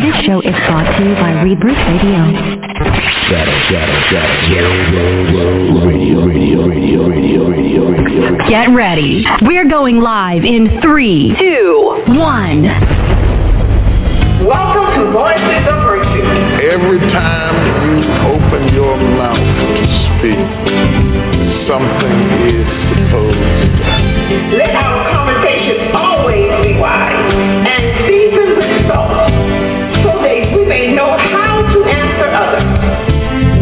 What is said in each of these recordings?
This show is brought to you by Rebirth Radio. Radio. Get ready. We're going live in 3, 2, 1. Welcome to Voices of Virtue. Every time you open your mouth to speak, something is supposed to happen. Let our conversation always be wise and seasoned with salt, so that we may know how to answer others.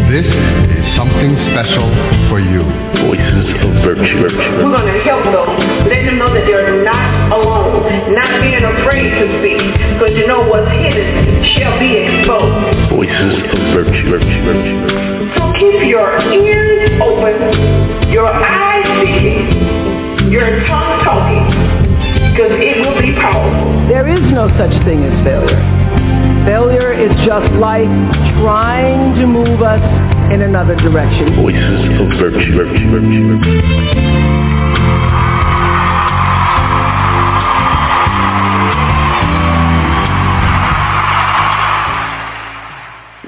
This is something special for you. Voices of Virtue. We're going to help those, let them know that they're not alone, not being afraid to speak, because you know what's hidden shall be exposed. Voices of Virtue. So keep your ears open, your eyes seeing, your tongue talking, because it will be powerful. There is no such thing as failure. Failure is just life trying to move us in another direction. Voices of Virtue.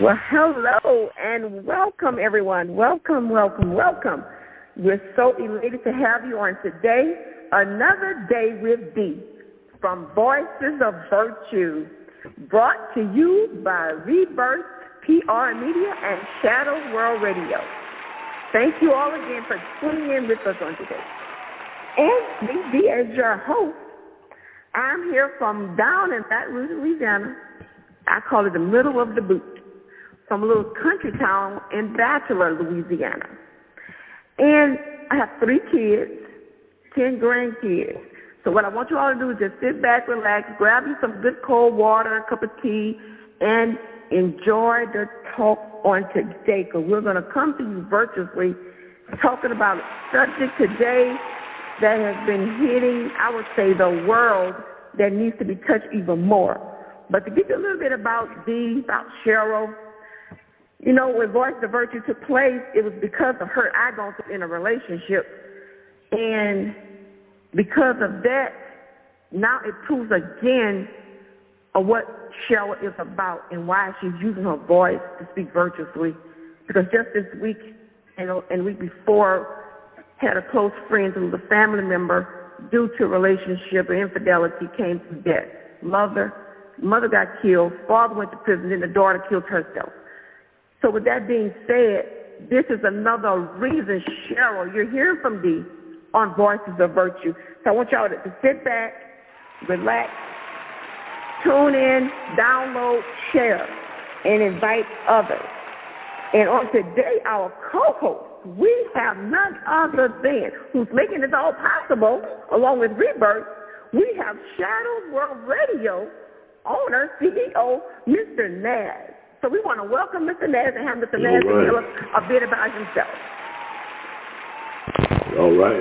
Well, hello and welcome, everyone. Welcome. We're so elated to have you on today. Another Day with Dee from Voices of Virtue, brought to you by Rebirth PR Media and Shadow World Radio. Thank you all again for tuning in with us on today. And me, Dee, as your host, I'm here from down in Baton Rouge, Louisiana. I call it the middle of the boot, from a little country town in Bachelor, Louisiana. And I have 3 kids, 10 grandkids. So what I want you all to do is just sit back, relax, grab you some good cold water, a cup of tea, and enjoy the talk on today, because we're going to come to you virtuously talking about a subject today that has been hitting, I would say, the world, that needs to be touched even more. But to give you a little bit about Dee, about Cheryl, you know, when Voice of Virtue took place, it was because of her I gone through in a relationship. And because of that, now it proves again of what Cheryl is about and why she's using her voice to speak virtuously. Because just this week and the week before, had a close friend who was a family member, due to a relationship or infidelity, came to death. Mother got killed, father went to prison, then the daughter killed herself. So with that being said, this is another reason, Cheryl, you're hearing from Dee on Voices of Virtue. So I want y'all to sit back, relax, tune in, download, share, and invite others. And on today, our co-host, we have none other than, who's making this all possible, along with Rebirth, we have Shadow World Radio owner, CEO, Mr. Naz. So we want to welcome Mr. Naz and have Mr. Naz tell us a bit about himself. All right.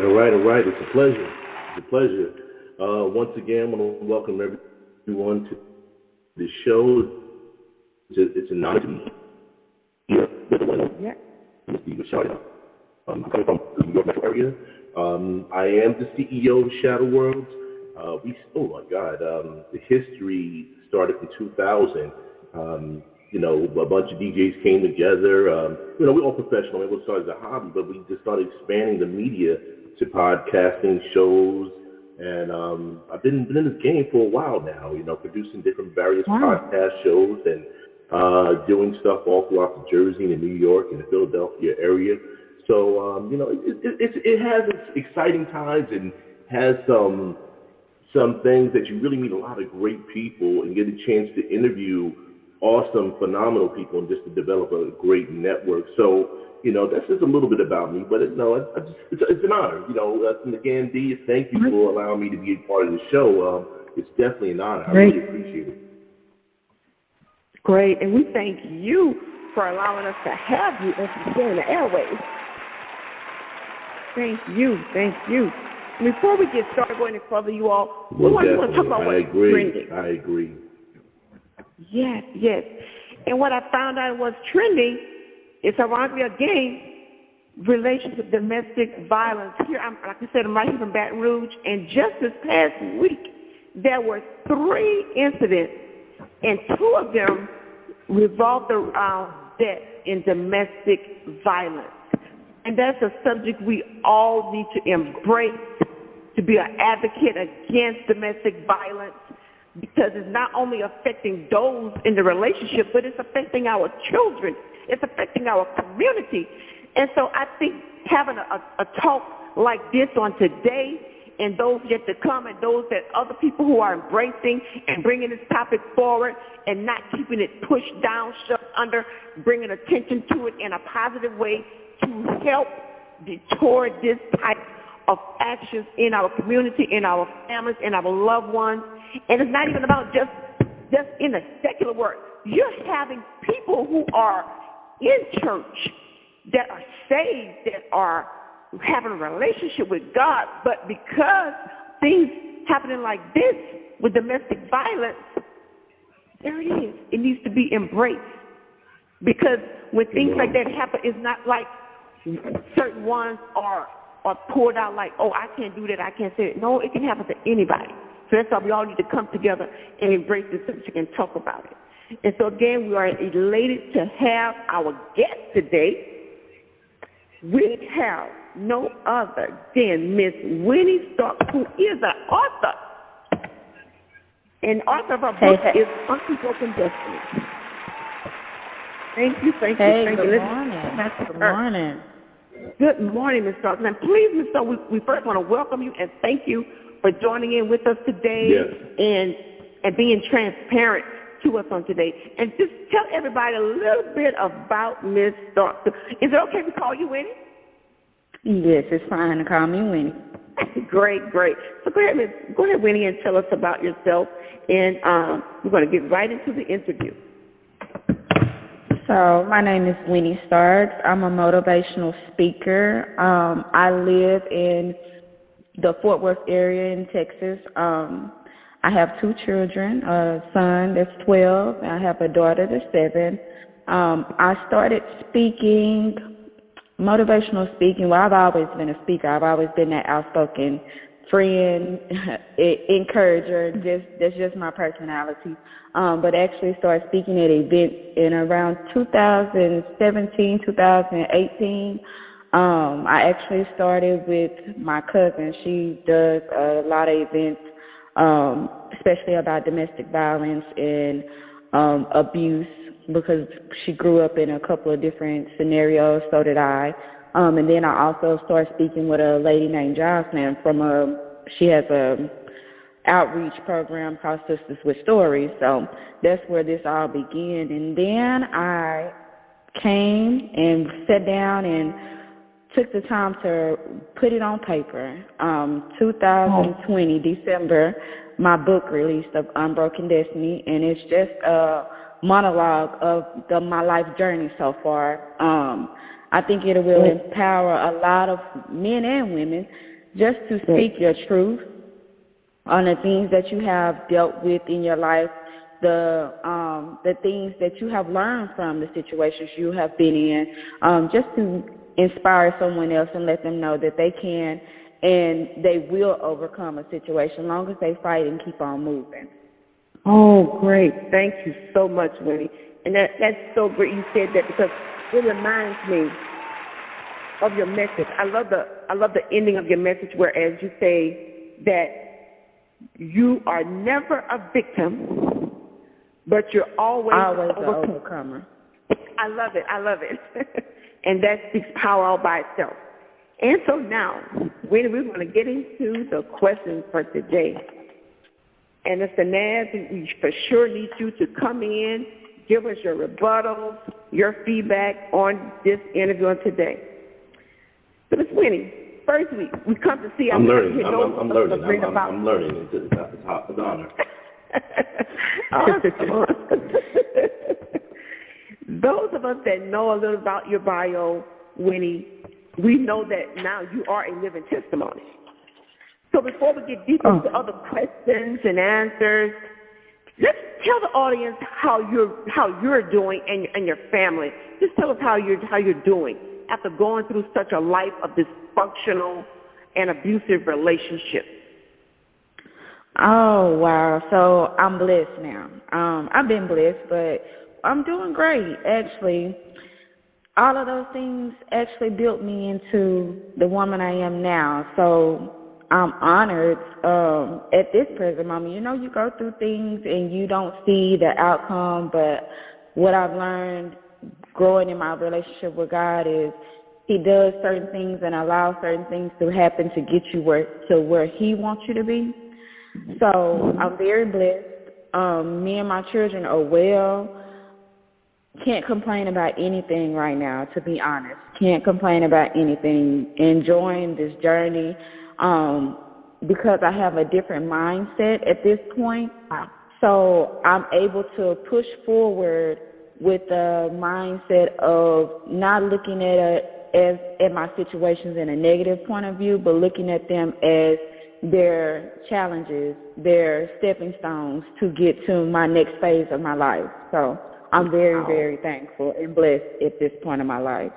It's a pleasure. Once again, I want to welcome everyone to the show. It's an honor to be here with the Yeah. I'm coming from the New York metro area. I am the CEO of Shadow Worlds. The history started in 2000. A bunch of DJs came together. We're all professional. It was started as a hobby, but we just started expanding the media to podcasting shows. And I've been in this game for a while now, producing different various podcast shows and doing stuff all throughout the Jersey and New York and the Philadelphia area. So, it has its exciting times and has some things that you really meet a lot of great people and get a chance to interview awesome, phenomenal people and just to develop a great network. So, that's just a little bit about me, but it's an honor. And again, Dee, thank you for allowing me to be a part of the show. It's definitely an honor. I really appreciate it. Great, and we thank you for allowing us to have you in the airways. Thank you. Before we get started going any further, you all, we want to talk about what's trending. I agree. Yes. And what I found out was trending is, ironically again, relationship domestic violence. Here, like I said, I'm right here from Baton Rouge, and just this past week, there were 3 incidents and 2 of them revolved around death and domestic violence. And that's a subject we all need to embrace, to be an advocate against domestic violence, because it's not only affecting those in the relationship, but it's affecting our children. It's affecting our community. And so I think having a talk like this on today, and those yet to come, and those that other people who are embracing and bringing this topic forward and not keeping it pushed down, shoved under, bringing attention to it in a positive way to help deter this type of actions in our community, in our families, in our loved ones. And it's not even about just in the secular work. You're having people who are in church that are saved, that are having a relationship with God, but because things happening like this with domestic violence, there it is. It needs to be embraced. Because when things like that happen, it's not like certain ones are pulled out like, oh, I can't do that, I can't say it. No, it can happen to anybody. So that's why we all need to come together and embrace this subject and talk about it. And so again, we are elated to have our guest today. We have no other than Miss Winnie Starks, who is an author. And author of her book is Unbroken Destiny. Thank you. Good morning. Good morning. Good morning, Ms. Starks. And please, Ms. Starks, we first want to welcome you and thank you for joining in with us today and being transparent to us on today. And just tell everybody a little bit about Ms. Starks. Is it okay if we call you Winnie? Yes, it's fine to call me Winnie. Great. So go ahead, Winnie, and tell us about yourself. And we're going to get right into the interview. So my name is Lenny Stark. I'm a motivational speaker. I live in the Fort Worth area in Texas. I have 2 children, a son that's 12, and I have a daughter that's 7. I started speaking, motivational speaking. Well, I've always been a speaker. I've always been that outspoken friend, encourager. That's just my personality. But actually started speaking at events in around 2017, 2018. I actually started with my cousin. She does a lot of events, especially about domestic violence and abuse, because she grew up in a couple of different scenarios. So did I. And then I also started speaking with a lady named Jocelyn she has a outreach program called Sisters with Stories. So that's where this all began. And then I came and sat down and took the time to put it on paper. 2020, December, my book released of Unbroken Destiny, and it's just a monologue of my life journey so far. I think it will empower a lot of men and women just to speak your truth on the things that you have dealt with in your life, the things that you have learned from the situations you have been in, just to inspire someone else and let them know that they can and they will overcome a situation as long as they fight and keep on moving. Oh, great. Thank you so much, Winnie. And that's so great you said that, because it reminds me of your message. I love the ending of your message, whereas you say that you are never a victim, but you're always an overcomer. I love it. And that speaks power all by itself. And so now, Winnie, we're going to get into the questions for today. And Mr. Naz, we for sure need you to come in, give us your rebuttals, your feedback on this interview today. So, Ms. Winnie, first we come to see. I'm learning. I'm learning. It's an honor. Those of us that know a little about your bio, Winnie, we know that now you are a living testimony. So before we get deep into other questions and answers, let's tell the audience how you're doing and your family. Just tell us how you're doing after going through such a life of dysfunctional and abusive relationships. Oh, wow. So I'm blessed now. I've been blessed, but I'm doing great, actually. All of those things actually built me into the woman I am now. So I'm honored at this present moment. You know, you go through things and you don't see the outcome, but what I've learned growing in my relationship with God is He does certain things and allows certain things to happen to get you where He wants you to be. So I'm very blessed. Me and my children are well. Can't complain about anything right now, to be honest. Can't complain about anything. Enjoying this journey because I have a different mindset at this point. So I'm able to push forward with the mindset of not looking at my situations in a negative point of view, but looking at them as their challenges, their stepping stones to get to my next phase of my life. So I'm very, very thankful and blessed at this point in my life.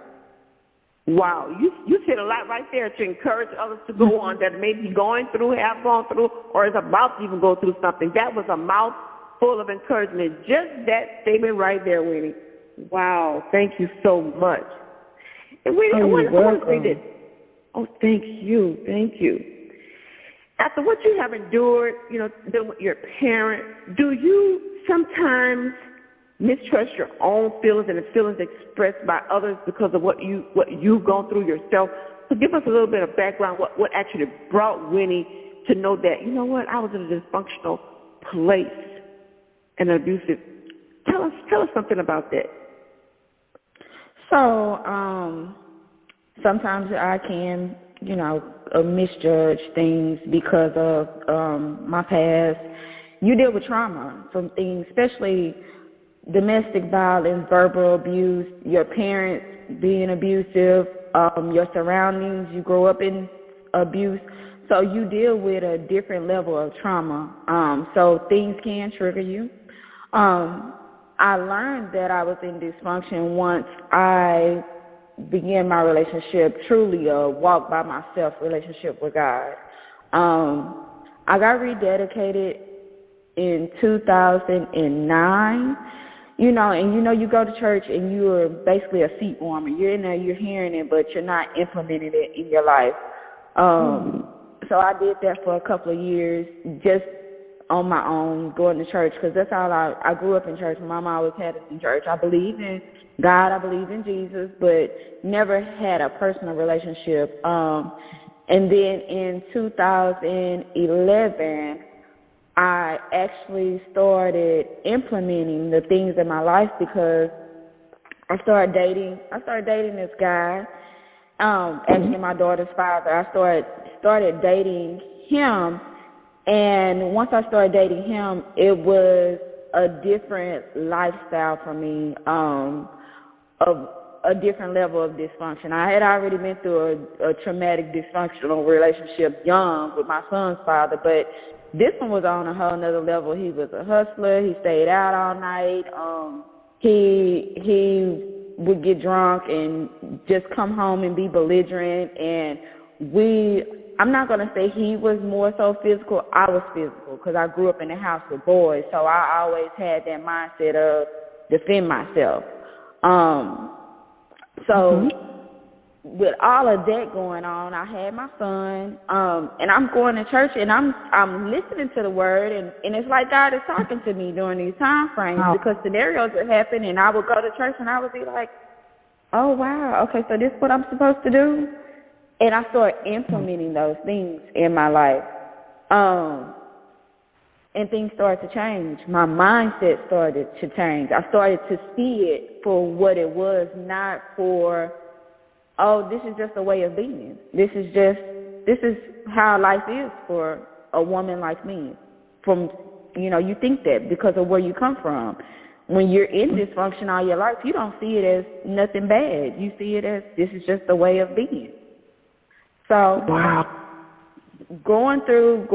Wow, you said a lot right there to encourage others to go on that may be going through, have gone through, or is about to even go through something. That was a mouthful of encouragement. Just that statement right there, Winnie. Wow, thank you so much. And Winnie, I want to say this. Oh, thank you. After what you have endured, dealing with your parent, do you sometimes mistrust your own feelings and the feelings expressed by others because of what you've gone through yourself? So give us a little bit of background, what actually brought Winnie to know that, you know what, I was in a dysfunctional place and abusive. Tell us something about that. So, sometimes I can, misjudge things because of my past. You deal with trauma from things, especially domestic violence, verbal abuse, your parents being abusive, your surroundings, you grow up in abuse. So you deal with a different level of trauma. So things can trigger you. I learned that I was in dysfunction once I began my relationship, truly a walk by myself relationship with God. I got rededicated in 2009, and you go to church and you're basically a seat warmer. You're in there, you're hearing it, but you're not implementing it in your life. So I did that for a couple of years, just on my own, going to church, because that's all I grew up in church. My mom always had us in church. I believe in God, I believe in Jesus, but never had a personal relationship. And then in 2011, I actually started implementing the things in my life because I started dating this guy, actually my daughter's father. I started dating him, and once I started dating him, it was a different lifestyle for me, of a different level of dysfunction. I had already been through a traumatic dysfunctional relationship young with my son's father, but this one was on a whole nother level. He was a hustler. He stayed out all night. He would get drunk and just come home and be belligerent. And I'm not going to say he was more so physical. I was physical because I grew up in a house with boys. So I always had that mindset of defend myself. With all of that going on, I had my son, and I'm going to church, and I'm listening to the word, and it's like God is talking to me during these time frames because scenarios would happen, and I would go to church, and I would be like, oh, wow, okay, so this is what I'm supposed to do? And I started implementing those things in my life, and things started to change. My mindset started to change. I started to see it for what it was, not for, oh, this is just a way of being. This is how life is for a woman like me. You think that because of where you come from. When you're in dysfunction all your life, you don't see it as nothing bad. You see it as this is just a way of being. So going through,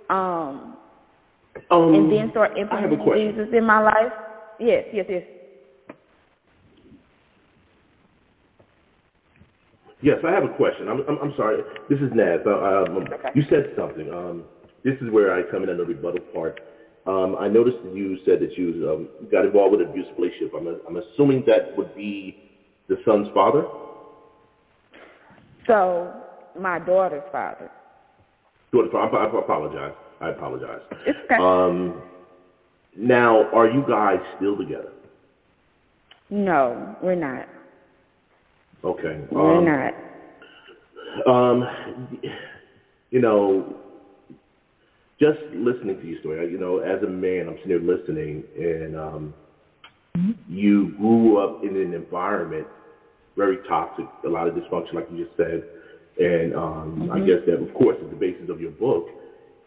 and then start implementing Jesus in my life. Yes. Yes, I have a question. I'm sorry. This is Naz. Okay. You said something. this is where I come in on the rebuttal part. I noticed that you said that you got involved with an abusive relationship. I'm assuming that would be the son's father? So, my daughter's father. I apologize. It's okay. Now, are you guys still together? No, we're not. Okay. We're not. You know, just listening to your story, you know, as a man, I'm sitting there listening, and you grew up in an environment very toxic, a lot of dysfunction, like you just said, and I guess that, of course, is the basis of your book.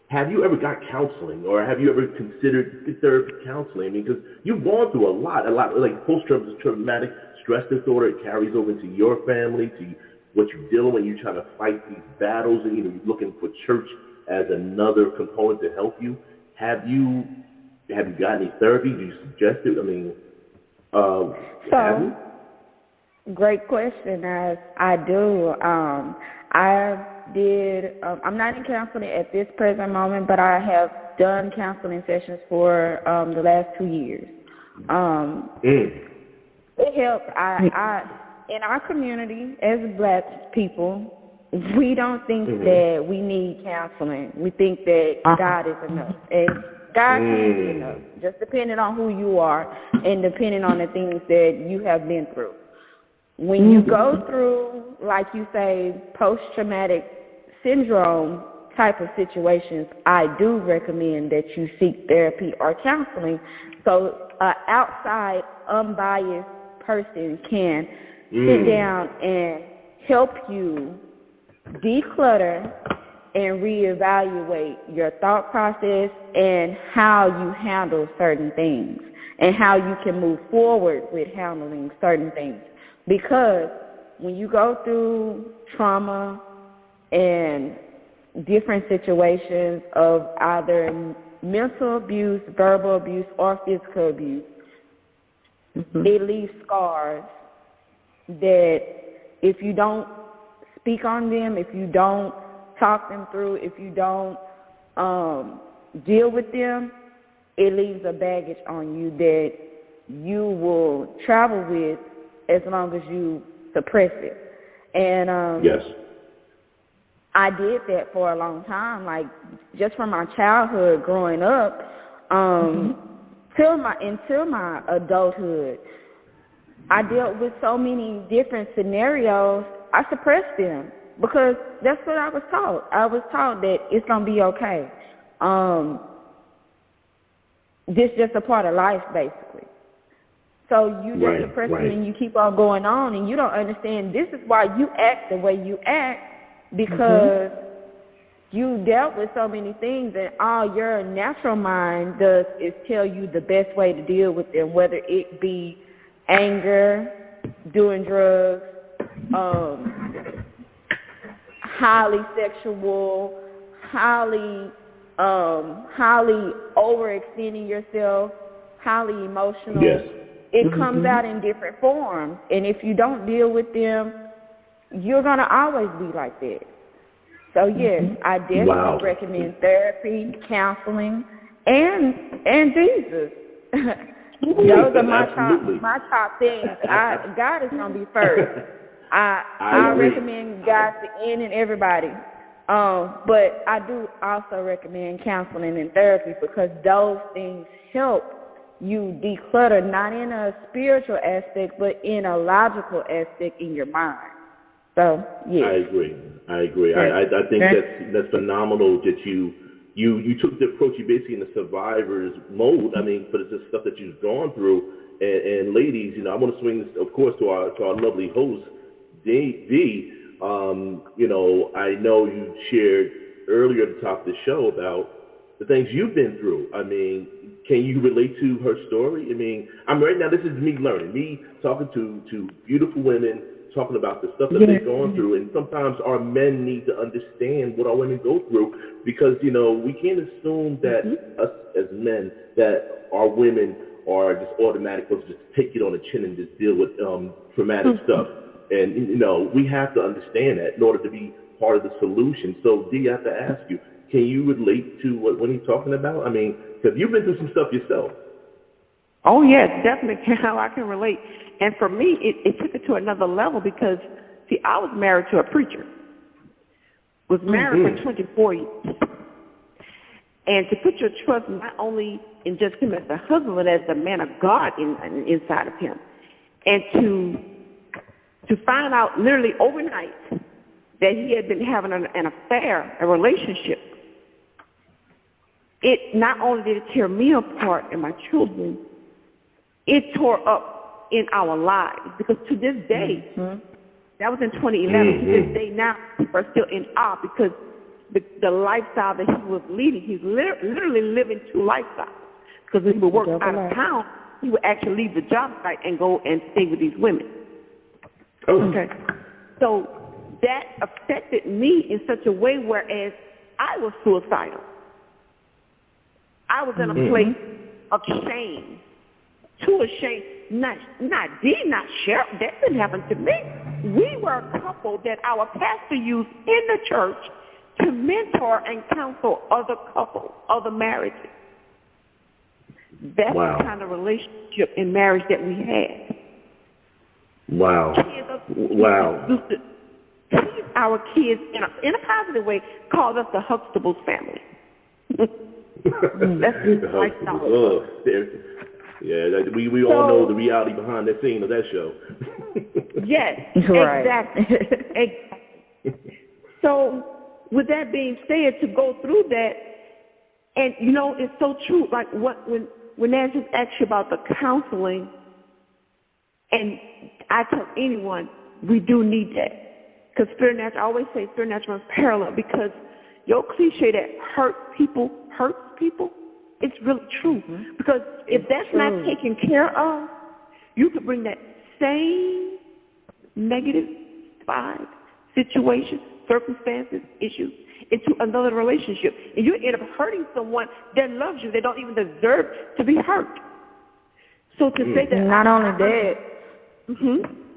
Have you ever got counseling, or have you ever considered therapy counseling? I mean, because you've gone through a lot, like post-traumatic stress disorder. It carries over into your family, to what you're dealing when you're trying to fight these battles, and you're looking for church as another component to help you. Have you gotten any therapy? Do you suggest it? I mean, have you? Great question, Naz. I do. I did. I'm not in counseling at this present moment, but I have done counseling sessions for the last 2 years. It helps. In our community, as Black people, we don't think that we need counseling. We think that God is enough. And God can be enough, just depending on who you are and depending on the things that you have been through. When you go through, like you say, post-traumatic syndrome type of situations, I do recommend that you seek therapy or counseling so an outside, unbiased person can sit down and help you declutter and reevaluate your thought process and how you handle certain things and how you can move forward with handling certain things. Because when you go through trauma and different situations of either mental abuse, verbal abuse, or physical abuse, it leaves scars that if you don't speak on them, if you don't talk them through, if you don't deal with them, it leaves a baggage on you that you will travel with as long as you suppress it. And yes, I did that for a long time, like just from my childhood growing up till my adulthood. I dealt with so many different scenarios, I suppressed them because that's what I was taught. I was taught that it's going to be okay. This is just a part of life, basically. So you just suppress them and you keep on going on, and you don't understand this is why you act the way you act, because you dealt with so many things, and all your natural mind does is tell you the best way to deal with them, whether it be anger, doing drugs, highly sexual, highly overextending yourself, highly emotional. Yes. It comes out in different forms, and if you don't deal with them, you're going to always be like that. So, yes, I definitely recommend therapy, counseling, and Jesus. Those are my top things. God is going to be first. I recommend God to any and everybody. But I do also recommend counseling and therapy because those things help you declutter, not in a spiritual aspect, but in a logical aspect in your mind. So, yeah. I agree. I think that's phenomenal that you took the approach. You basically in the survivor's mode. I mean, but it's the stuff that you've gone through. And ladies, you know, I want to swing this, of course, to our lovely host, Dee. You know, I know you shared earlier at the top of the show about the things you've been through. I mean, can you relate to her story? I mean, right now, this is me learning, me talking to beautiful women, talking about the stuff that they've gone through. And sometimes our men need to understand what our women go through because, you know, we can't assume that us as men, that our women are just automatic, let's just take it on the chin and just deal with traumatic stuff. And, you know, we have to understand that in order to be part of the solution. So, Dee, I have to ask you, Can you relate to what he's talking about? I mean, because you've been through some stuff yourself. Oh, yes, definitely how I can relate. And for me, it took it to another level because, see, I was married to a preacher. Was married for 24 years. And to put your trust not only in just him as the husband, but as the man of God inside of him. And to find out literally overnight that he had been having an affair, a relationship, it not only did it tear me apart and my children, it tore up in our lives. Because to this day, that was in 2011, to this day now, people are still in awe because the lifestyle that he was leading, he's literally living two lifestyles. Because when he would work out of town, he would actually leave the job site and go and stay with these women. Okay. So that affected me in such a way whereas I was suicidal. I was in a place of shame, too ashamed. Not share. That didn't happen to me. We were a couple that our pastor used in the church to mentor and counsel other couples, other marriages. That's the kind of relationship in marriage that we had. Wow. Our kids, in a positive way, called us the Huxtables family. That's the lifestyle. Yeah, we all know the reality behind that scene of that show. Yes, right. Exactly. So, with that being said, to go through that, and it's so true. Like when Naz just asked you about the counseling, and I tell anyone we do need that because I always say supernatural is parallel because your cliche that hurts people. It's really true. Because if that's not taken care of, you could bring that same negative vibe, situation, circumstances, issues into another relationship. And you end up hurting someone that loves you. They don't even deserve to be hurt. So to say that... Not only that...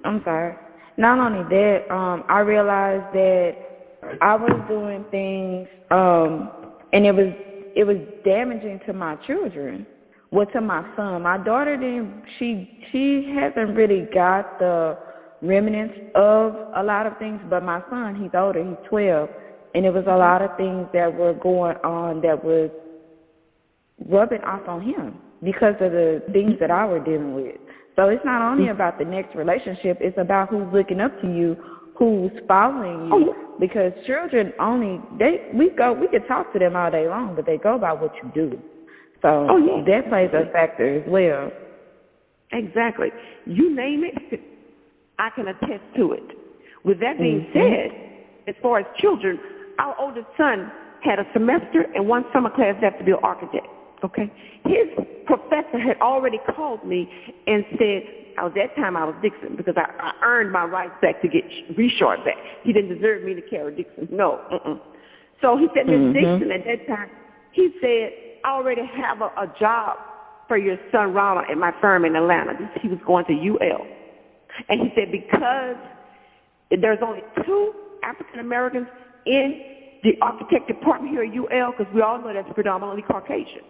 I'm sorry. Not only that, I realized that I was doing things, and it was damaging to my children. Well, to my son. My daughter she hasn't really got the remnants of a lot of things, but my son, he's older, he's 12, and it was a lot of things that were going on that was rubbing off on him because of the things that I were dealing with. So it's not only about the next relationship, it's about who's looking up to you, who's following you. Because children we can talk to them all day long, but they go by what you do. So that plays a factor as well. Exactly. You name it, I can attest to it. With that being said, as far as children, our oldest son had a semester and one summer class that to be an architect. Okay, his professor had already called me and said, at that time I was Dixon because I earned my rights back to get reshort back. He didn't deserve me to carry Dixon. No. So he said, Miss Dixon, at that time, he said, I already have a job for your son Ronald at my firm in Atlanta. He was going to UL. And he said, because there's only 2 African Americans in the architect department here at UL, because we all know that's predominantly Caucasian.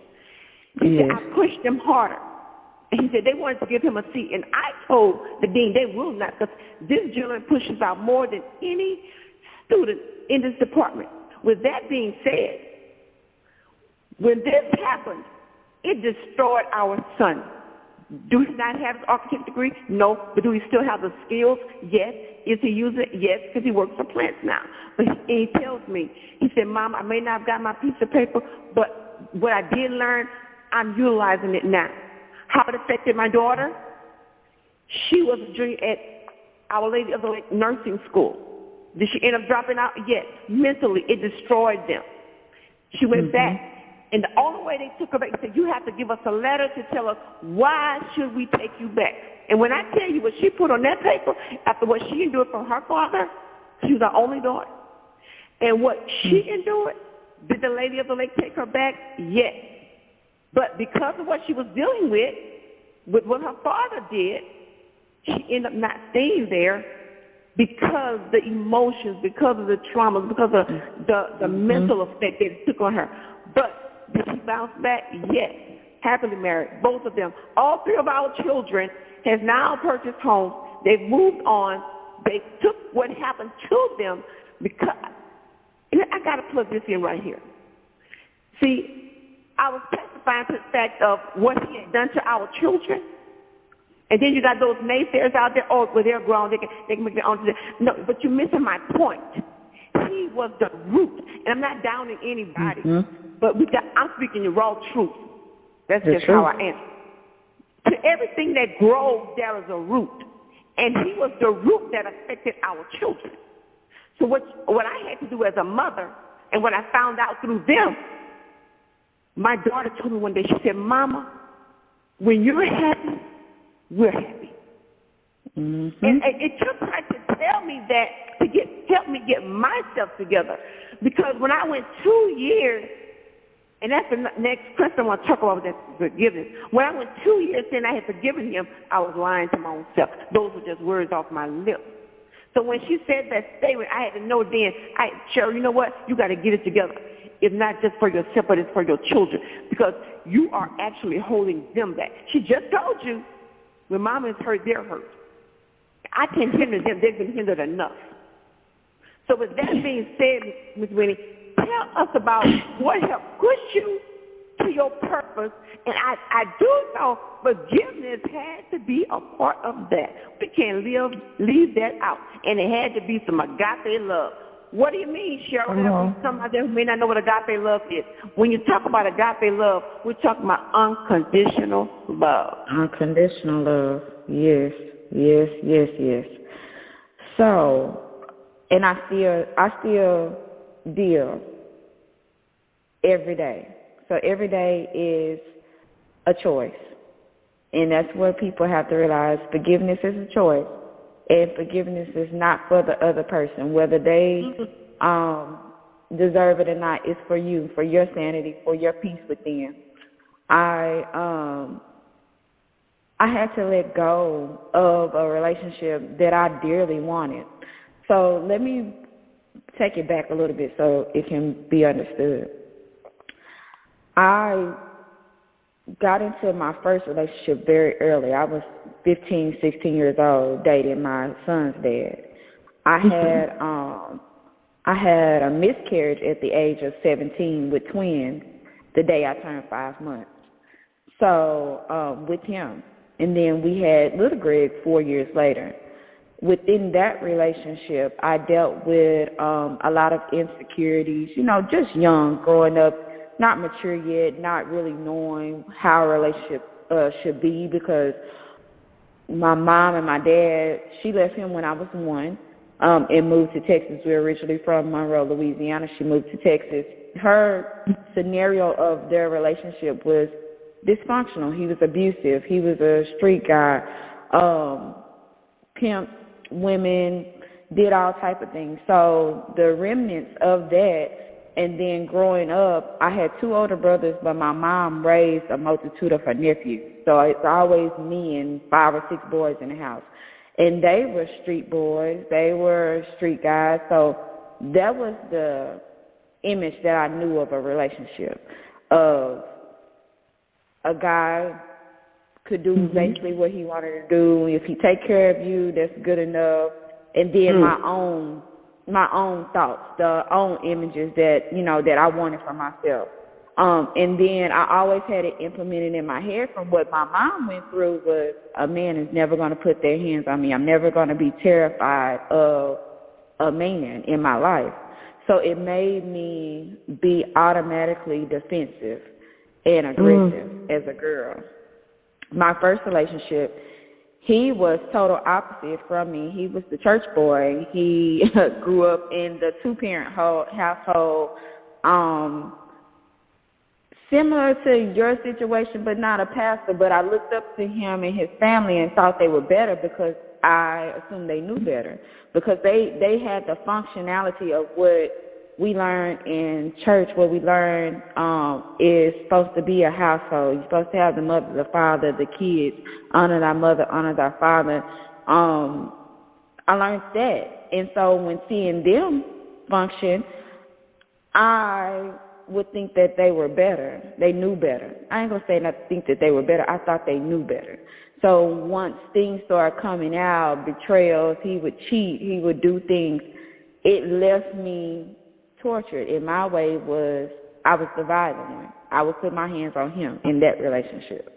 He said, I pushed them harder. And he said they wanted to give him a seat. And I told the dean they will not, because this gentleman pushes out more than any student in this department. With that being said, when this happened, it destroyed our son. Do he not have his architect degree? No. But do he still have the skills? Yes. Is he using it? Yes, because he works for plants now. But he tells me, he said, Mom, I may not have got my piece of paper, but what I did learn, I'm utilizing it now. How it affected my daughter? She was a junior at Our Lady of the Lake nursing school. Did she end up dropping out? Yes. Mentally, it destroyed them. She went back. And the only way they took her back, they said, you have to give us a letter to tell us why should we take you back. And when I tell you what she put on that paper, after what she endured from her father, she was our only daughter. And what she endured, did the Lady of the Lake take her back? Yes. But because of what she was dealing with what her father did, she ended up not staying there because the emotions, because of the traumas, because of the mental effect that it took on her. But did she bounce back? Yes. Happily married, both of them. All three of our children has now purchased homes. They've moved on. They took what happened to them because, I got to plug this in right here. See, I was testifying to the fact of what he had done to our children. And then you got those naysayers out there, oh, well, they're grown, they can make their own decision. No, but you're missing my point. He was the root. And I'm not downing anybody, but I'm speaking the raw truth. That's just how I am. To everything that grows, there is a root. And he was the root that affected our children. So what I had to do as a mother, and what I found out through them, my daughter told me one day, she said, Mama, when you're happy, we're happy. And it took her to tell me that to help me get myself together. Because when I went 2 years, and that's the next question I want to talk about, that forgiveness. When I went 2 years saying I had forgiven him, I was lying to my own self. Those were just words off my lips. So when she said that statement, I had to know then, Cheryl, you know what? You got to get it together. It's not just for yourself, but it's for your children. Because you are actually holding them back. She just told you, when mama is hurt, they're hurt. I can't hinder them. They've been hindered enough. So with that being said, Ms. Winnie, tell us about what helped push you to your purpose. And I do know forgiveness had to be a part of that. We can't leave that out. And it had to be some agape love. What do you mean, Cheryl? Somebody who may not know what agape love is. When you talk about agape love, we're talking about unconditional love. Unconditional love. Yes. So, and I still deal every day. So every day is a choice. And that's what people have to realize. Forgiveness is a choice. And forgiveness is not for the other person. Whether they deserve it or not, it's for you, for your sanity, for your peace within. I had to let go of a relationship that I dearly wanted. So let me take it back a little bit so it can be understood. I got into my first relationship very early. I was 15, 16 years old, dating my son's dad. I had a miscarriage at the age of 17 with twins the day I turned 5 months. So with him. And then we had little Greg 4 years later. Within that relationship, I dealt with a lot of insecurities, just young, growing up, not mature yet, not really knowing how a relationship should be, because my mom and my dad, she left him when I was 1 and moved to Texas. We're originally from Monroe, Louisiana. She moved to Texas. Her scenario of their relationship was dysfunctional. He was abusive. He was a street guy, pimped women, did all type of things. So the remnants of that. And then growing up, I had 2 older brothers, but my mom raised a multitude of her nephews. So it's always me and 5 or 6 boys in the house. And they were street boys. They were street guys. So that was the image that I knew of a relationship, of a guy could do basically what he wanted to do. If he take care of you, that's good enough. And then my own thoughts, the own images that, that I wanted for myself. And then I always had it implemented in my head from what my mom went through was, a man is never going to put their hands on me. I'm never going to be terrified of a man in my life. So it made me be automatically defensive and aggressive as a girl. My first relationship, he was total opposite from me. He was the church boy. He grew up in the 2-parent household, similar to your situation, but not a pastor. But I looked up to him and his family and thought they were better because I assumed they knew better, because they had the functionality of what we learned in church. What we learned is supposed to be a household. You're supposed to have the mother, the father, the kids, honor thy mother, honor thy father. I learned that. And so when seeing them function, I would think that they were better. They knew better. I ain't going to say not think that they were better. I thought they knew better. So once things started coming out, betrayals, he would cheat, he would do things, it left me tortured. And my way was I was the violent one. I would put my hands on him in that relationship.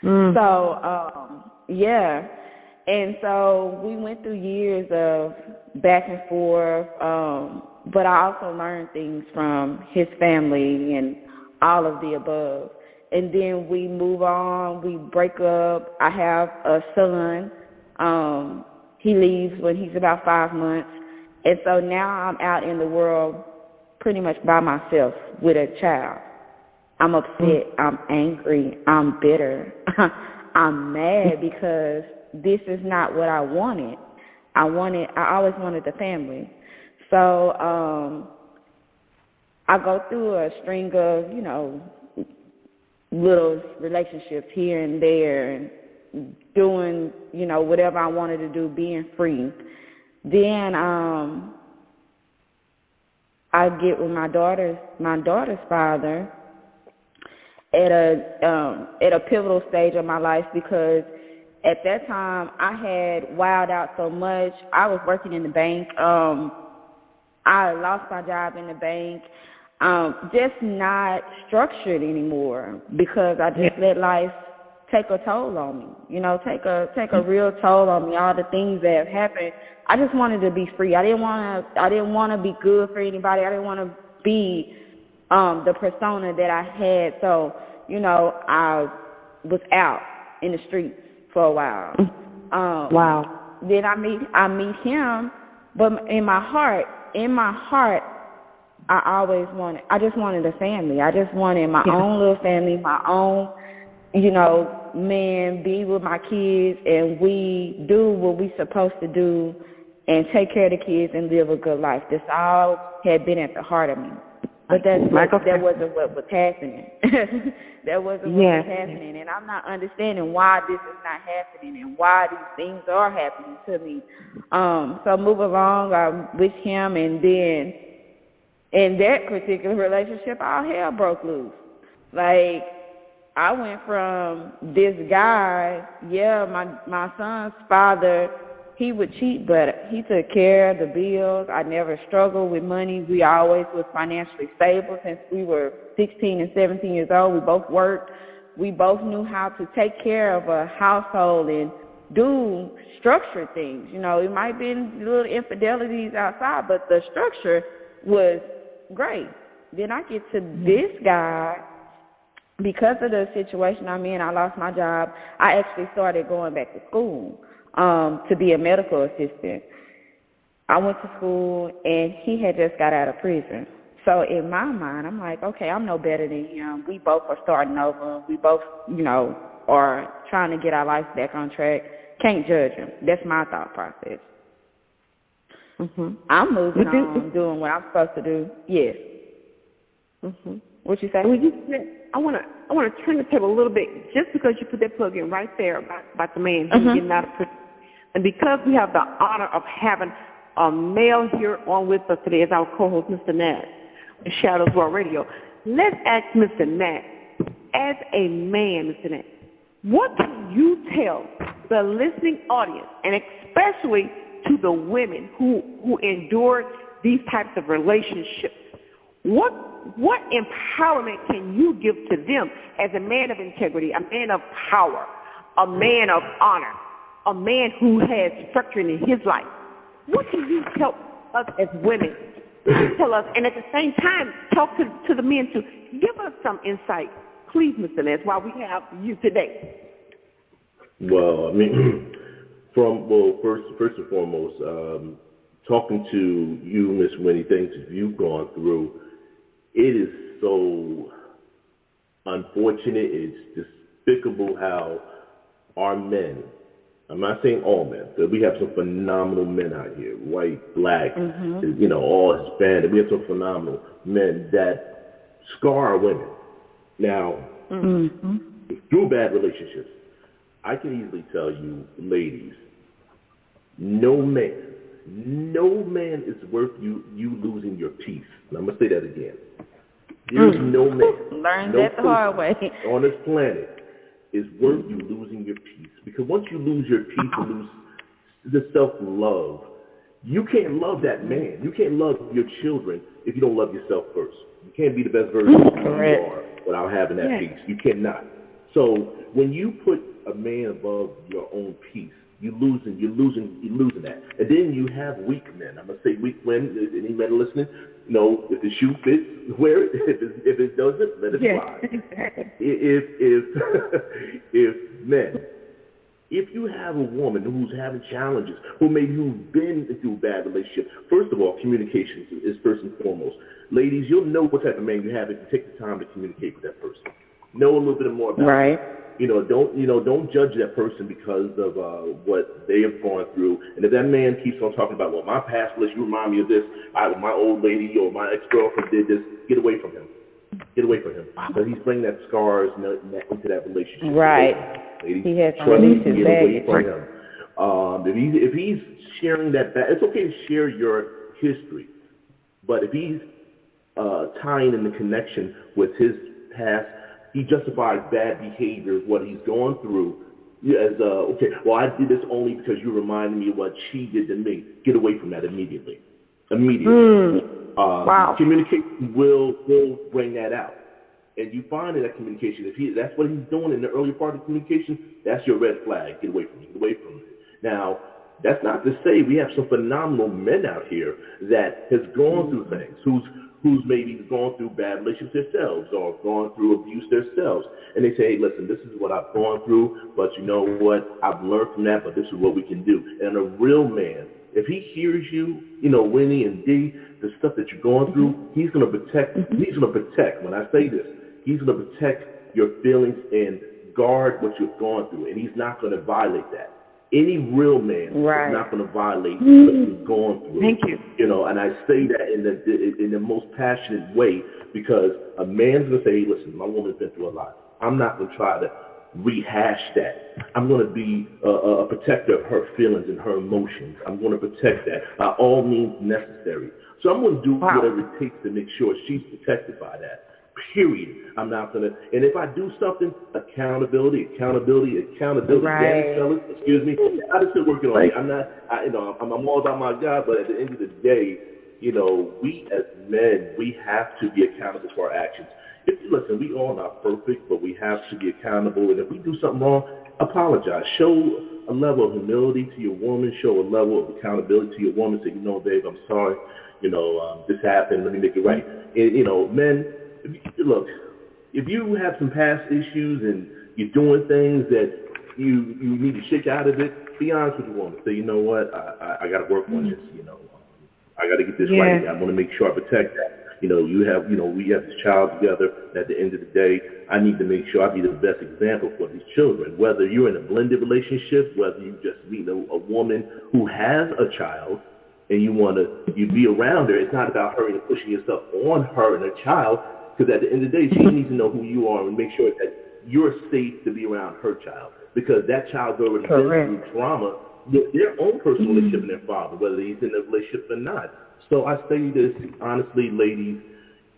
So, yeah. And so we went through years of back and forth, but I also learned things from his family and all of the above. And then we move on, we break up. I have a son. He leaves when he's about 5 months. And so now I'm out in the world pretty much by myself with a child. I'm upset, I'm angry, I'm bitter, I'm mad because this is not what I wanted. I always wanted the family. So I go through a string of, little relationships here and there and doing, whatever I wanted to do, being free. Then I get with my daughter's father at a pivotal stage of my life because at that time I had wilded out so much. I was working in the bank. I lost my job in the bank. Just not structured anymore because I just let life take a toll on me, take a real toll on me, all the things that have happened. I just wanted to be free. I didn't want to be good for anybody. I didn't want to be the persona that I had. So, I was out in the streets for a while. Wow. Then I meet him, but in my heart, I just wanted a family. I just wanted my own little family, my own, man, be with my kids, and we do what we supposed to do and take care of the kids and live a good life. This all had been at the heart of me. But that wasn't what was happening. That wasn't what was happening. And I'm not understanding why this is not happening and why these things are happening to me. So move along, I'm with him, and then in that particular relationship, all hell broke loose. Like, I went from this guy, my son's father, he would cheat, but he took care of the bills. I never struggled with money. We always was financially stable since we were 16 and 17 years old. We both worked. We both knew how to take care of a household and do structured things. It might have been little infidelities outside, but the structure was great. Then I get to this guy. Because of the situation I'm in, I lost my job. I actually started going back to school to be a medical assistant. I went to school, and he had just got out of prison. So in my mind, I'm like, okay, I'm no better than him. We both are starting over. We both, are trying to get our life back on track. Can't judge him. That's my thought process. I'm moving on, doing what I'm supposed to do. Yes. What you say? I want to turn the table a little bit, just because you put that plug in right there about the man who's getting out of prison. And because we have the honor of having a male here on with us today as our co-host, Mr. Naz, with Shadows World Radio, let's ask Mr. Naz, as a man, Mr. Naz, what can you tell the listening audience, and especially to the women who endure these types of relationships? What empowerment can you give to them as a man of integrity, a man of power, a man of honor, a man who has structure in his life? What can you help us as women tell us, and at the same time talk to the men to give us some insight, please, Mr. Naz, while we have you today? Well, first and foremost, talking to you, Miss Winnie, things that you've gone through, it is so unfortunate. It's despicable how our men, I'm not saying all men, but we have some phenomenal men out here, white, black, all Hispanic. We have some phenomenal men that scar our women. Now, through bad relationships, I can easily tell you, ladies, No man is worth you losing your peace. And I'm going to say that again. There's no man, Learn no that the hard way. on this planet is worth you losing your peace. Because once you lose your peace, you lose the self-love. You can't love that man. You can't love your children if you don't love yourself first. You can't be the best version of who you are without having that peace. You cannot. So when you put a man above your own peace, you're losing that. And then you have weak men. I'm gonna say weak men. Any men listening, if the shoe fits, wear it. If it doesn't, let it fly. If you have a woman who's having challenges, who's been through a bad relationship, first of all, communication is first and foremost. Ladies, you'll know what type of man you have if you take the time to communicate with that person. Know a little bit more about it. Don't judge that person because of what they have gone through. And if that man keeps on talking about, well, my past relationship remind me of this, my old lady or my ex-girlfriend did this, get away from him. Get away from him. Because he's bringing that scars into that relationship. Right. Ladies, he has trust me, his get away from baggage. him. If he's sharing that, it's okay to share your history. But if he's tying in the connection with his past, he justifies bad behavior, what he's going through, as, I did this only because you reminded me of what she did to me. Get away from that immediately. Wow. Communication will bring that out. And you find in that communication, if that's what he's doing in the early part of communication, that's your red flag. Get away from it. Get away from it. Now, that's not to say we have some phenomenal men out here that has gone through things, who's maybe gone through bad relationships themselves or gone through abuse themselves. And they say, hey, listen, this is what I've gone through, but you know what? I've learned from that, but this is what we can do. And a real man, if he hears you, Winnie and Dee, the stuff that you're going through, he's going to protect. He's going to protect. When I say this, he's going to protect your feelings and guard what you've gone through, and he's not going to violate that. Any real man is not going to violate what you've gone through. Thank you. And I say that in the most passionate way because a man's going to say, hey, listen, my woman's been through a lot. I'm not going to try to rehash that. I'm going to be a protector of her feelings and her emotions. I'm going to protect that by all means necessary. So I'm going to do whatever it takes to make sure she's protected by that. Period. I'm not going to, and if I do something, accountability. Right. Yes, fellas, excuse me. I'm still working on it. I'm all about my job, but at the end of the day, we as men, we have to be accountable for our actions. Listen, we all not perfect, but we have to be accountable. And if we do something wrong, apologize. Show a level of humility to your woman. Show a level of accountability to your woman. Say, babe, I'm sorry. This happened. Let me make it right. And, men, if you have some past issues and you're doing things that you need to shake out of it, be honest with your woman. Say, you know what, I got to work on this. I got to get this right. I want to make sure I protect that. We have this child together. And at the end of the day, I need to make sure I be the best example for these children. Whether you're in a blended relationship, whether you just meet a woman who has a child and you be around her, it's not about her and pushing yourself on her and her child. Because at the end of the day, she needs to know who you are and make sure that you're safe to be around her child. Because that child's already been through trauma with their own personal relationship and their father, whether he's in a relationship or not. So I say this honestly, ladies,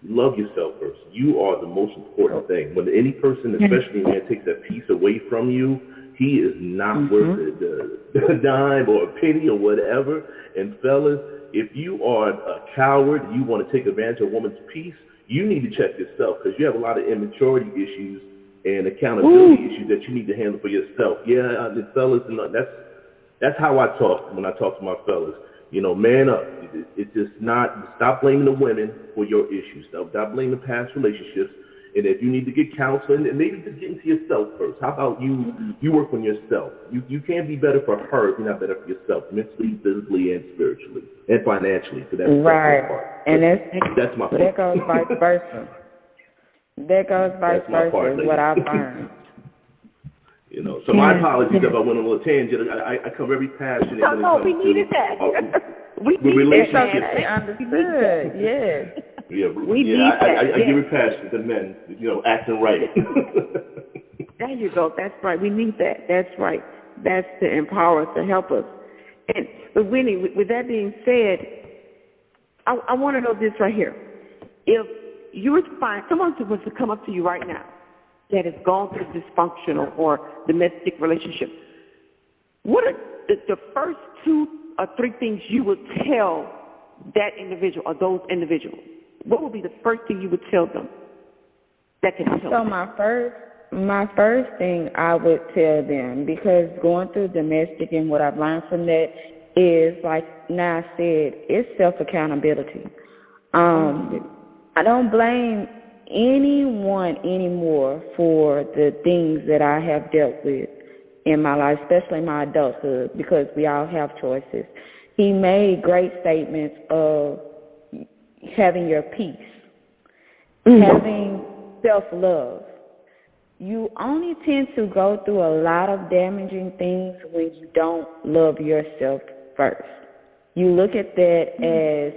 love yourself first. You are the most important thing. When any person, especially a man, takes that piece away from you, he is not worth the dime or a penny or whatever. And fellas, if you are a coward, you want to take advantage of a woman's peace, you need to check yourself because you have a lot of immaturity issues and accountability issues that you need to handle for yourself. Yeah, the fellas, that's how I talk when I talk to my fellas. Man up. It's just stop blaming the women for your issues. Stop blaming past relationships. And if you need to get counseling, and maybe just get into yourself first. How about you work on yourself? You can't be better for her if you're not better for yourself, mentally, physically, and spiritually, and financially. So that's the part. And that's my part. That goes vice versa. That goes vice versa is what I've learned. So my apologies if I went on a little tangent. I come very passionate when it comes we needed that. We relationships. I understood. Yes. Yeah, I give it passion to men, acting right. There you go. That's right. We need that. That's right. That's to empower us, to help us. But Winnie, with that being said, I want to know this right here. If you were to find someone who was to come up to you right now that has gone through dysfunctional or domestic relationship, what are the first 2 or 3 things you would tell that individual or those individuals? What would be the first thing you would tell them that can help? So my first thing I would tell them, because going through domestic and what I've learned from that is, like Naz said, it's self-accountability. I don't blame anyone anymore for the things that I have dealt with in my life, especially my adulthood, because we all have choices. He made great statements of having your peace, having self-love. You only tend to go through a lot of damaging things when you don't love yourself first. You look at that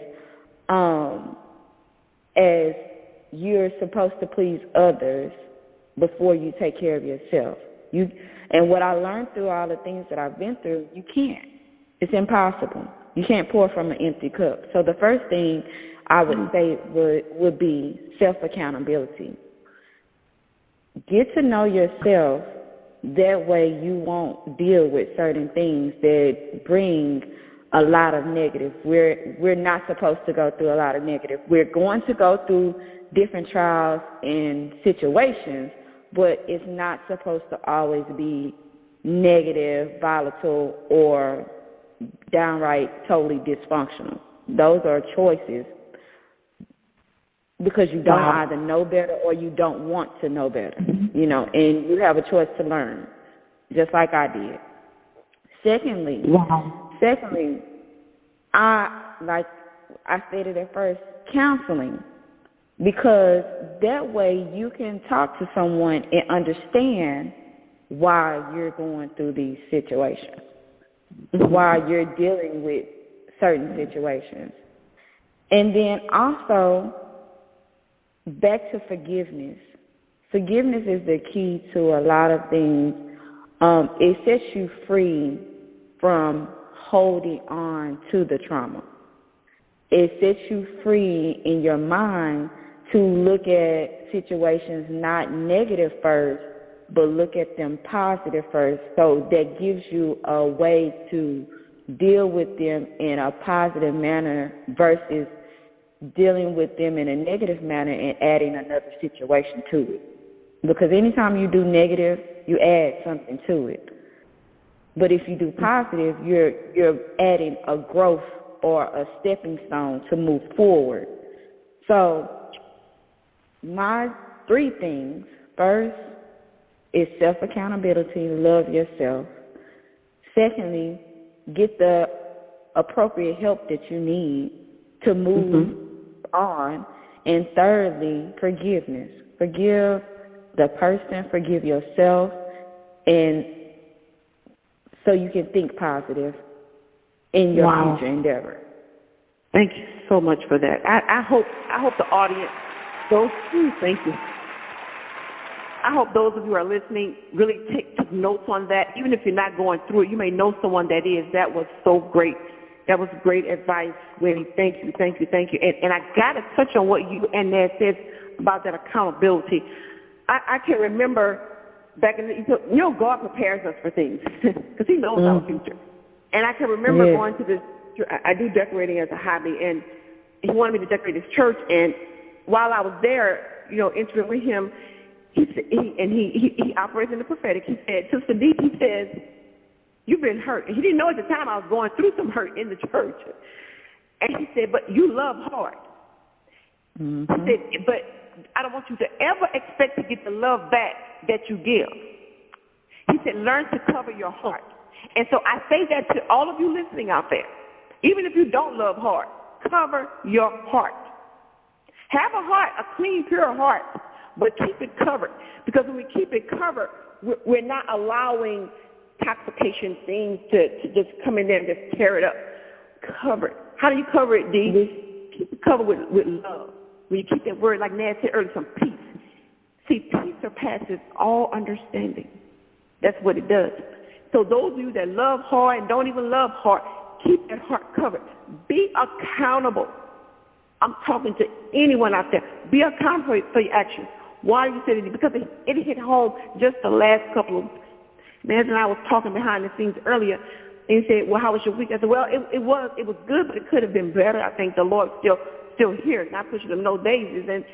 as you're supposed to please others before you take care of yourself. And what I learned through all the things that I've been through, you can't. It's impossible. You can't pour from an empty cup. So the first thing I would say would be self-accountability. Get to know yourself. That way you won't deal with certain things that bring a lot of negative. We're not supposed to go through a lot of negative. We're going to go through different trials and situations, but it's not supposed to always be negative, volatile, or downright totally dysfunctional. Those are choices because you don't either know better or you don't want to know better, and you have a choice to learn, just like I did. Secondly, like I stated at first, counseling, because that way you can talk to someone and understand why you're going through these situations, why you're dealing with certain situations. And then also, back to forgiveness. Forgiveness is the key to a lot of things. It sets you free from holding on to the trauma. It sets you free in your mind to look at situations not negative first, but look at them positive first. So that gives you a way to deal with them in a positive manner versus dealing with them in a negative manner and adding another situation to it. Because anytime you do negative, you add something to it. But if you do positive, you're adding a growth or a stepping stone to move forward. So my 3 things: first is self-accountability, love yourself. Secondly, get the appropriate help that you need to move on. And thirdly, forgiveness. Forgive the person, forgive yourself, and so you can think positive in your future endeavor. Thank you so much for that. I hope the audience goes through. Thank you. I hope those of you who are listening really take notes on that. Even if you're not going through it, you may know someone that is. That was so great. That was great advice, Winnie. Thank you. And I got to touch on what you and Naz said about that accountability. I can remember back in God prepares us for things because He knows our future. And I can remember going to this. I do decorating as a hobby, and He wanted me to decorate His church. And while I was there, entering with Him, He operates in the prophetic. He said, Sister Dee, he says, you've been hurt. And he didn't know at the time I was going through some hurt in the church. And he said, but you love hard. He said, but I don't want you to ever expect to get the love back that you give. He said, learn to cover your heart. And so I say that to all of you listening out there. Even if you don't love hard, cover your heart. Have a heart, a clean, pure heart, but keep it covered. Because when we keep it covered, we're not allowing toxication things to just come in there and just tear it up. Cover it. How do you cover it, Dee? Keep it covered with love. When you keep that word, like Naz said earlier, some peace. See, peace surpasses all understanding. That's what it does. So those of you that love hard and don't even love hard, keep that heart covered. Be accountable. I'm talking to anyone out there. Be accountable for your actions. Why are you saying it? Because it hit home just the last couple of Naz and I was talking behind the scenes earlier, and he said, well, how was your week? I said, well, it was good, but it could have been better. I think the Lord's still here, not pushing them no daisies. And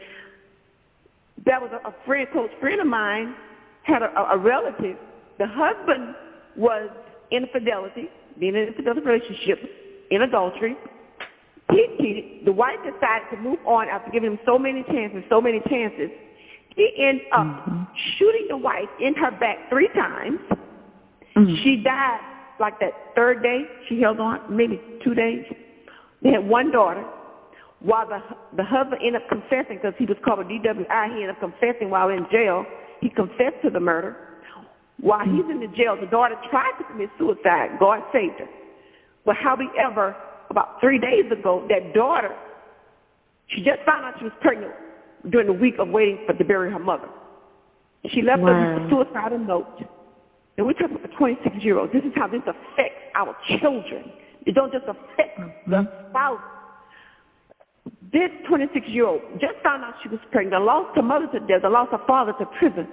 that was a close friend of mine, had a relative. The husband was infidelity, being in an infidelity relationship, in adultery. He cheated. The wife decided to move on after giving him so many chances. He ended up shooting the wife in her back 3 times. She died like that third day. She held on, maybe 2 days. They had 1 daughter. While the husband ended up confessing, because he was called a DWI, he ended up confessing while in jail. He confessed to the murder. While he's in the jail, the daughter tried to commit suicide. God saved her. But however, about 3 days ago, that daughter, she just found out she was pregnant during the week of waiting to bury her mother. She left a suicidal note. And we're talking about a 26-year-old. This is how this affects our children. It don't just affect the spouse. This 26-year-old just found out she was pregnant, lost her mother to death, lost her father to prison.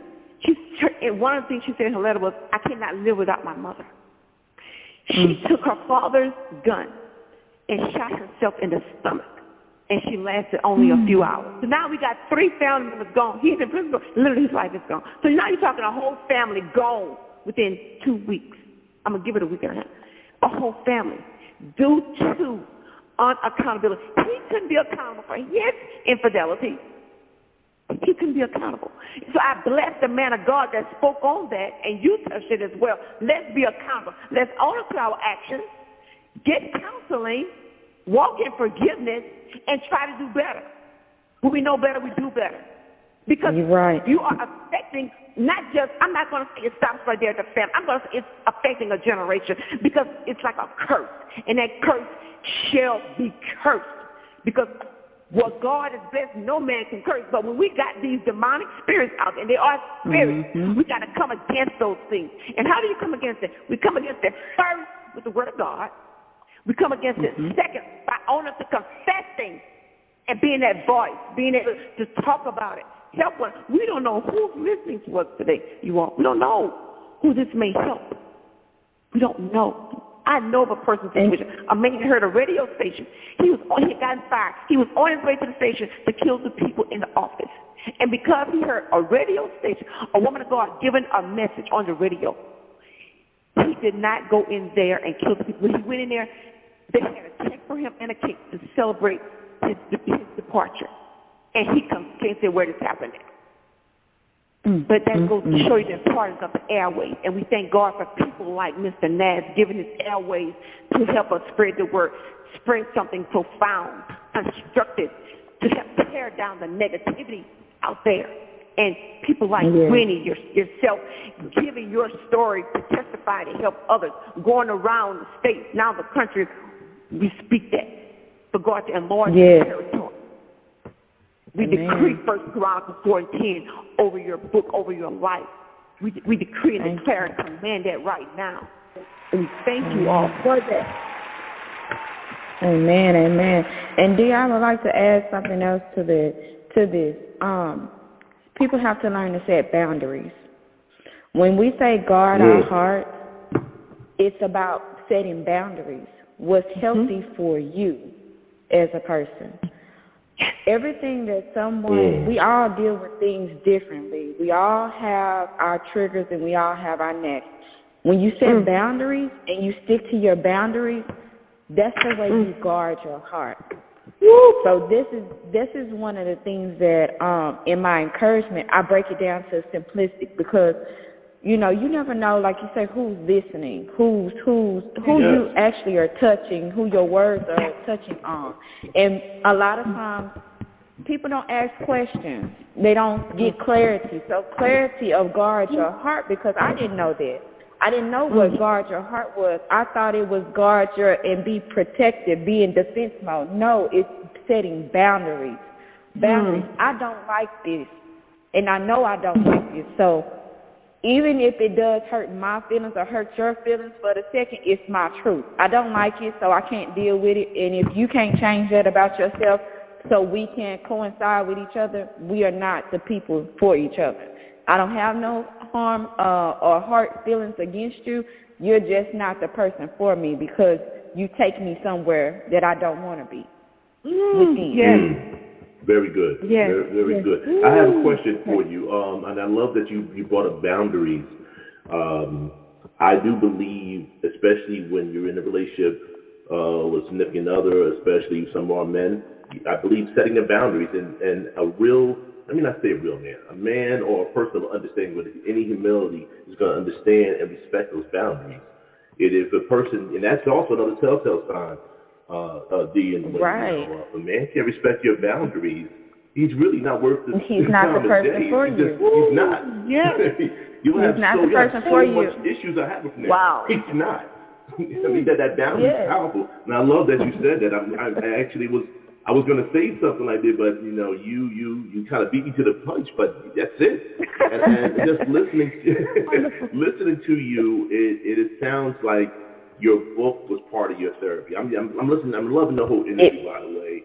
And one of the things she said in her letter was, I cannot live without my mother. She took her father's gun and shot herself in the stomach. And she lasted only a few hours. So now we got 3 family members gone. He's in prison. Literally, his life is gone. So now you're talking a whole family gone within 2 weeks. I'm going to give it a week and a half. A whole family due to unaccountability. He couldn't be accountable for his infidelity. He couldn't be accountable. So I bless the man of God that spoke on that, and you touched it as well. Let's be accountable. Let's own up to our actions, get counseling, walk in forgiveness, and try to do better. When we know better, we do better. Because you are affecting not just, I'm not going to say it stops right there at the family. I'm going to say it's affecting a generation because it's like a curse. And that curse shall be cursed. Because what God has blessed, no man can curse. But when we got these demonic spirits out, and they are spirits, we got to come against those things. And how do you come against it? We come against it first with the word of God. We come against it second by owning up to confessing and being that voice, being able to talk about it. Help one. We don't know who's listening to us today, you all. We don't know who this may help. We don't know. I know of a person's situation. A man heard a radio station. He had gotten fired. He was on his way to the station to kill the people in the office. And because he heard a radio station, a woman of God giving a message on the radio, he did not go in there and kill the people. When he went in there, they had a cake for him and a cake to celebrate his departure. And he can't say where this happened at. But that goes to show you the importance of the airways. And we thank God for people like Mr. Naz giving his airways to help us spread the word, spread something profound, constructive, to help tear down the negativity out there. And people like Winnie, yourself, giving your story to testify to help others, going around the state, now the country, we speak that for God to enlarge the territory. We decree 1 Chronicles 4:10 over your book, over your life. We decree and declare and command that right now. And we thank you all for that. Amen, amen. And Dee, I would like to add something else to this. People have to learn to set boundaries. When we say guard our heart, it's about setting boundaries. What's healthy for you as a person. Everything that someone, we all deal with things differently. We all have our triggers and we all have our necks. When you set boundaries and you stick to your boundaries, that's the way you guard your heart. So this is one of the things that in my encouragement, I break it down to simplistic because, you know, you never know, like you say, who's listening, who you actually are touching, who your words are touching on. And a lot of times people don't ask questions. They don't get clarity. So clarity of guard your heart, because I didn't know that. I didn't know what guard your heart was. I thought it was guard your and be protected, be in defense mode. No, it's setting boundaries. Boundaries. I don't like this, and I know I don't like this. So even if it does hurt my feelings or hurt your feelings for the second, it's my truth. I don't like it, so I can't deal with it. And if you can't change that about yourself so we can coincide with each other, we are not the people for each other. I don't have no harm or hard feelings against you. You're just not the person for me because you take me somewhere that I don't want to be. Yes. Very good. Yes. Very good. I have a question for you, and I love that you brought up boundaries. I do believe, especially when you're in a relationship with a significant other, especially some of our men, I believe setting the boundaries and a real, let me not say a real man, a man or a person of understanding with any humility is going to understand and respect those boundaries. It is a person, and that's also another telltale sign. Dee and Winnie, right. A man can't respect your boundaries. He's really not worth the He's not the person for you. He's not. Yeah. He's not the person for you. Much issues I have with him. Wow. He's not. I mean, that boundary is powerful. And I love that you said that. I actually was going to say something like that, but you kind of beat me to the punch. But that's it. And just listening to you, it sounds like your book was part of your therapy. I'm listening. I'm loving the whole interview, by the way.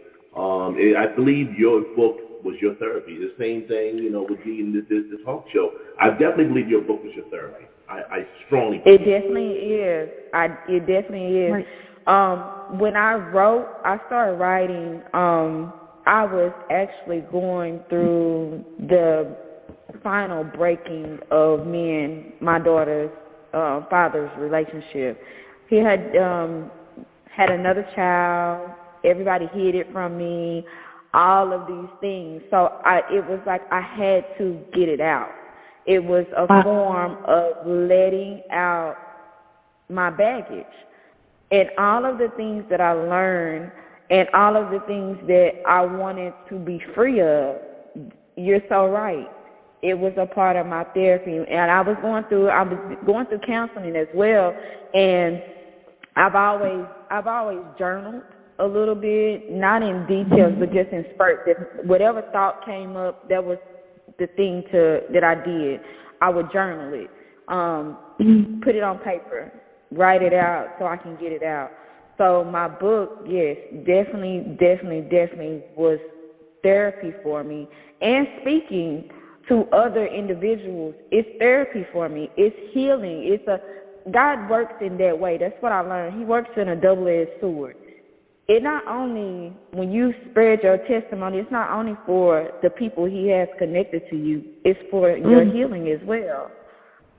I believe your book was your therapy. The same thing, with Dee and this talk show. I definitely believe your book was your therapy. I strongly believe. It definitely is. It definitely is. Right. When I started writing, I was actually going through the final breaking of me and my daughter's father's relationship. He had had another child. Everybody hid it from me. All of these things. So it was like I had to get it out. It was a form of letting out my baggage. And all of the things that I learned and all of the things that I wanted to be free of, you're so right. It was a part of my therapy. And I was going through counseling as well. And I've always journaled a little bit, not in details, but just in spurts. Whatever thought came up, that was the thing that I did. I would journal it, put it on paper, write it out so I can get it out. So my book, yes, definitely was therapy for me. And speaking to other individuals, it's therapy for me. It's healing. God works in that way. That's what I learned. He works in a double-edged sword. It not only, when you spread your testimony, it's not only for the people he has connected to you, it's for your healing as well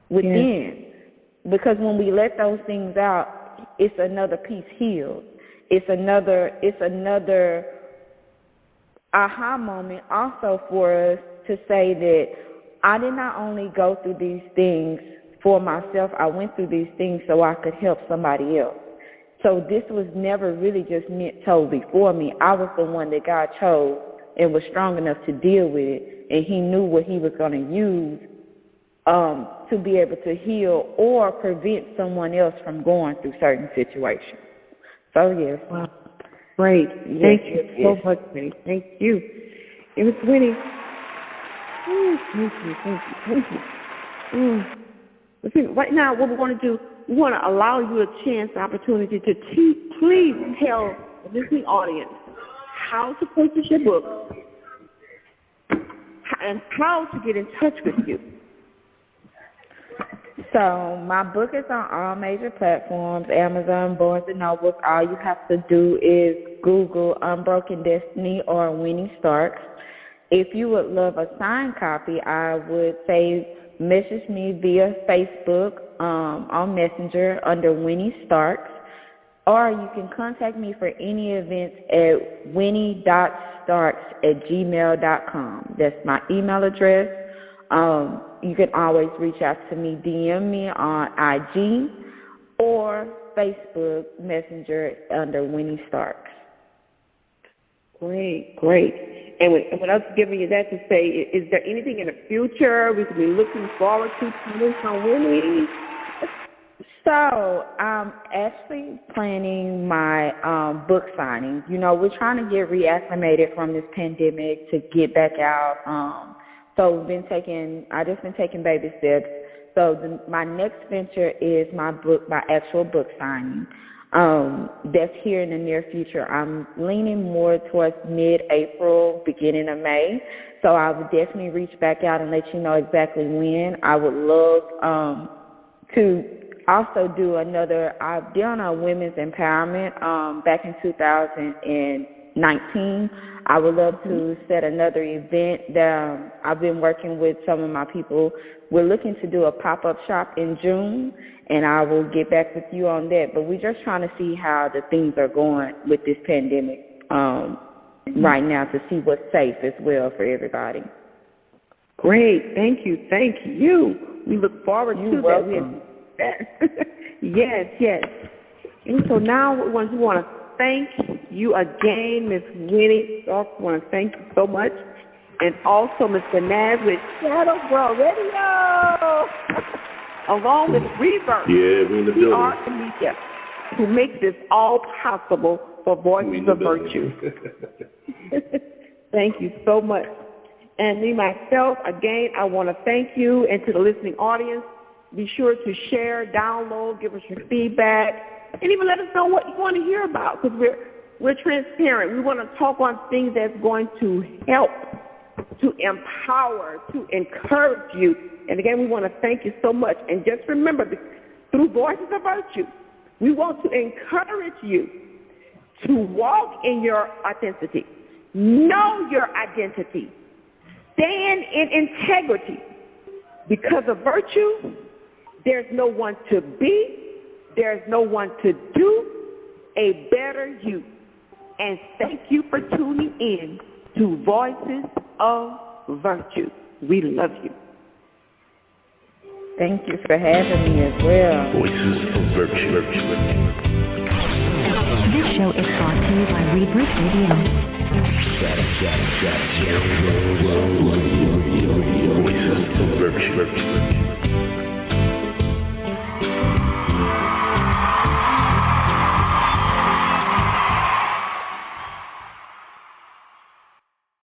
within. Yes. Because when we let those things out, it's another piece healed. It's another aha moment also for us to say that I did not only go through these things for myself, I went through these things so I could help somebody else. So this was never really just meant totally for me. I was the one that God chose and was strong enough to deal with it, and he knew what he was going to use to be able to heal or prevent someone else from going through certain situations. So, yes. Wow. Great. Yes, Thank you yes. so much, Winnie. Thank you. It was Winnie. Thank you. Listen, right now, what we're going to do, we want to allow you a chance, opportunity to please tell the listening audience how to purchase your book and how to get in touch with you. So my book is on all major platforms, Amazon, Barnes & Noble. All you have to do is Google Unbroken Destiny or Winnie Starks. If you would love a signed copy, I would say message me via Facebook on Messenger under Winnie Starks, or you can contact me for any events at winnie.starks@gmail.com. That's my email address. You can always reach out to me, DM me on IG or Facebook Messenger under Winnie Starks. Great. And when I was giving you that to say, is there anything in the future we could be looking forward to coming from Winnie? So I'm actually planning my book signing. We're trying to get reacclimated from this pandemic to get back out. So I've just been taking baby steps So my next venture is my actual book signing. That's here in the near future. I'm leaning more towards mid-April, beginning of May. So I would definitely reach back out and let you know exactly when. I would love to also do another. I've done a women's empowerment back in 2019. I would love to set another event that I've been working with some of my people. We're looking to do a pop-up shop in June, and I will get back with you on that. But we're just trying to see how the things are going with this pandemic right now to see what's safe as well for everybody. Great. Thank you. Thank you. We look forward to welcome. that. Yes, yes. And so now we want to thank you again, Miss Winnie Starks. I want to thank you so much. And also Mr. Naz with Shadow World Radio, along with Rebirth. Yeah, we in the building. are the media who make this all possible for Voices of Virtue. Thank you so much. And me, myself, again, I want to thank you, and to the listening audience, be sure to share, download, give us your feedback, and even let us know what you want to hear about, because we're transparent. We want to talk on things that's going to help, to empower, to encourage you. And again, we want to thank you so much. And just remember, through Voices of Virtue, we want to encourage you to walk in your authenticity, know your identity, stand in integrity. Because of virtue, there's no one to be, there's no one to do a better you. And thank you for tuning in to Voices of Virtue. We love you. Thank you for having me as well. Voices of Virtue. This show is brought to you by Rebirth Radio. Voices of Virtue.